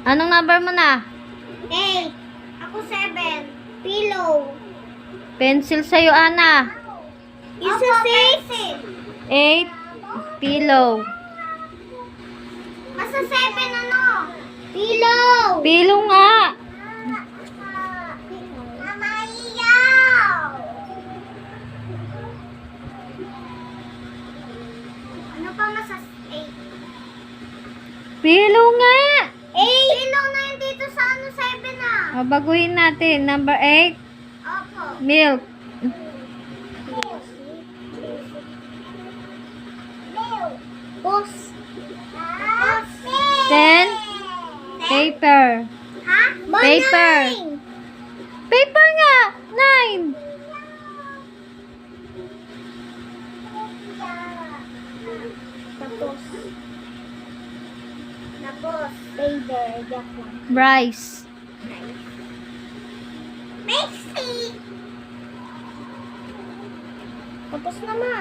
Anong number mo na? 8. Ako 7. Pillow. Pencil sa'yo, Ana. Isa 6. 8. Pillow. Masa 7 ano? Pillow. Pillow nga. Mama, iyaw. Ano pa masa 8? Pillow nga. 8. Pillow na yun dito sa ano 7 ah. O, baguhin natin. Number 8. Opo. Milk. Bus. 10. Paper. Ha? Paper. Paper nga. 9. Tapos. Paper. Rice. Mixie. Tapos naman.